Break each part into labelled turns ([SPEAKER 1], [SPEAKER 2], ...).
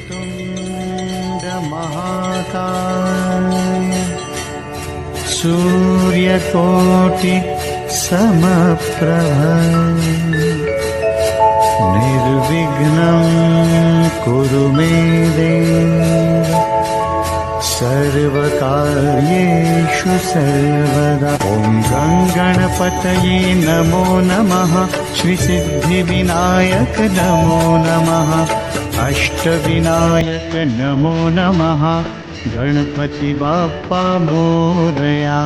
[SPEAKER 1] वक्रतुण्ड महाकाय सूर्यकोटि समप्रभ निर्विघ्नं कुरु मे देव सर्वकार्येषु सर्वदा। ॐ गणपतये नमो नमः, श्रीसिद्धिविनायक नमो नमः, अष्टविनायक नमो नमः, गणपति बाप्पा मोरया।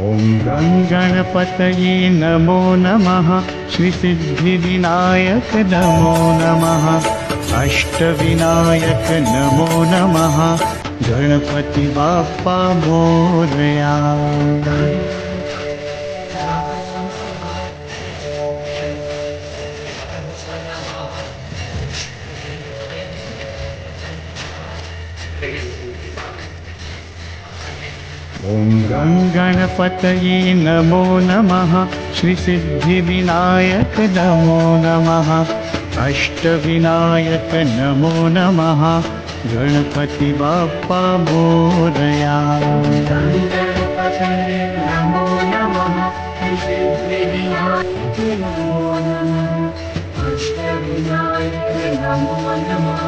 [SPEAKER 1] ॐ गणपतये नमो नमः, श्रीसिद्धिविनायक नमो नमः, अष्टविनायक नमो नमः, गणपति बाप्पा मोरया। ॐ गणपतये नमो नमः, श्रीसिद्धिविनायक नमो नमः, अष्टविनायक नमो नमः, गणपति बाप्पा मोरया। गणपतये नमो नमः, श्रीसिद्धिविनायक नमो नमः, अष्टविनायक नमो नमः,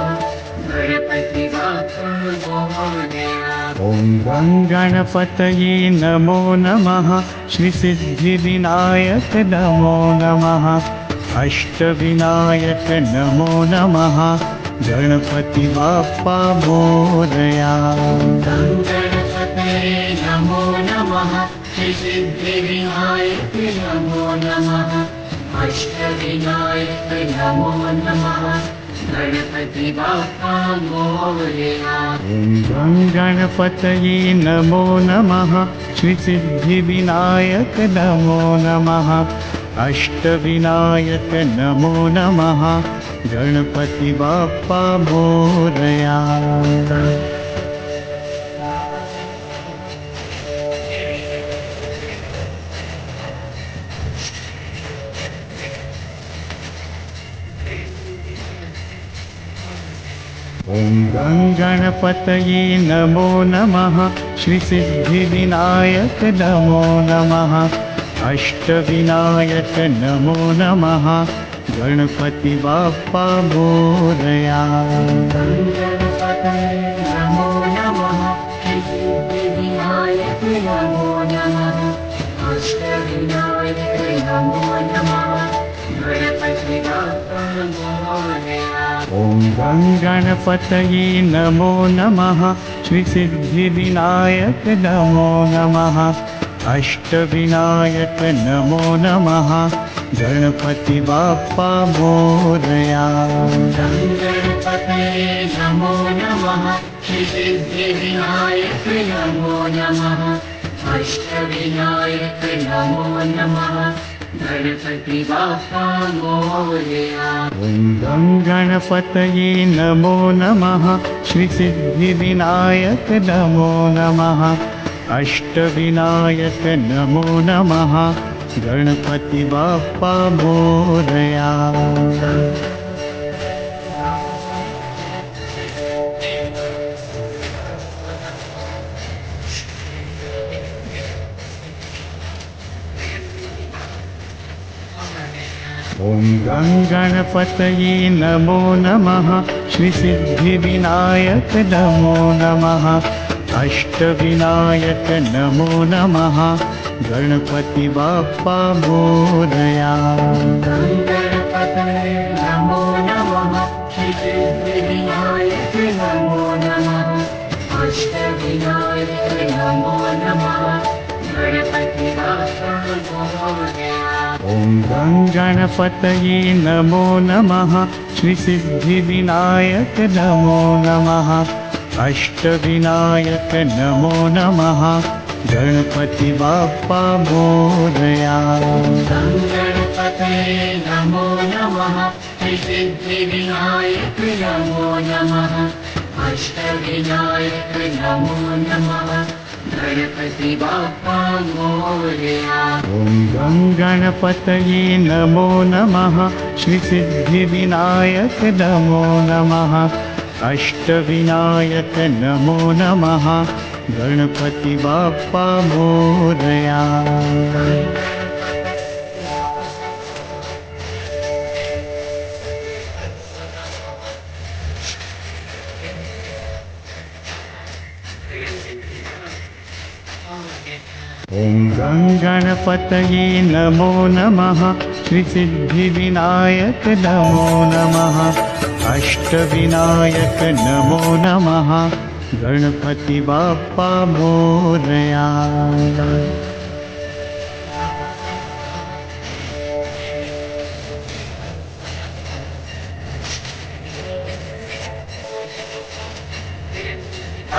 [SPEAKER 1] गणपति बाप्पा मोरया। ॐ गणपतये नमो नमः, श्रीसिद्धिविनायक नमो नमः, अष्टविनायक नमो नमः, गणपति बाप्पा मोरया। गणपतये नमो नमः, श्रीसिद्धिविनायक नमो नमः, अष्टविनायक नमो नमः, गणपति बाप्पा मोरया। ॐ गणपतये नमो नमः, श्रीसिद्धिविनायक नमो नमः, अष्टविनायक नमो नमः, गणपति बाप्पा मोरया। ॐ गणपतये नमो नमः, श्रीसिद्धिविनायक नमो नमः, अष्टविनायक नमो नमः, गणपति बाप्पा मोरया। गणपतये नमो नमः, श्रीसिद्धिविनायक नमो नमः, अष्टविनायक नमो नमः, गणपति बाप्पा मोरया। ॐ गणपतये नमो नमः, श्रीसिद्धिविनायक नमो नमः, अष्टविनायक नमो नमः, गणपति बाप्पा मोरया। गणपतये नमो नमः, श्रीसिद्धिविनायक नमो नमः, अष्टविनायक नमो नमः, गणपति बाप्पा मोरया। ॐ गणपतये नमो नमः, श्रीसिद्धिविनायक नमो नमः, अष्टविनायक नमो नमः, गणपति बाप्पा मोरया। ॐ गणपतये नमो नमः, श्रीसिद्धिविनायक नमो नमः, अष्टविनायक नमो नमः, गणपति बाप्पा मोरया। गणपतये नमो नमः, श्रीसिद्धिविनायक नमो नमः, अष्टविनायक नमो नमः, गणपति बाप्पा मोरया। ॐ गणपतये नमो नमः, श्रीसिद्धिविनायक नमो नमः, अष्टविनायक नमो नमः, गणपति बाप्पा मोरया। गणपतये नमो नमः, श्रीसिद्धिविनायक नमो नमः, अष्टविनायक नमो नमः गणपति बाप्पा मोरया। ॐ गं गणपतये नमो नमः श्रीसिद्धिविनायक नमो नमः अष्टविनायक नमो नमः गणपति बाप्पा मोरया। ॐ गं गणपतये नमो नमः श्रीसिद्धिविनायक नमो नमः अष्टविनायक नमो नमः गणपति बाप्पा मोरया।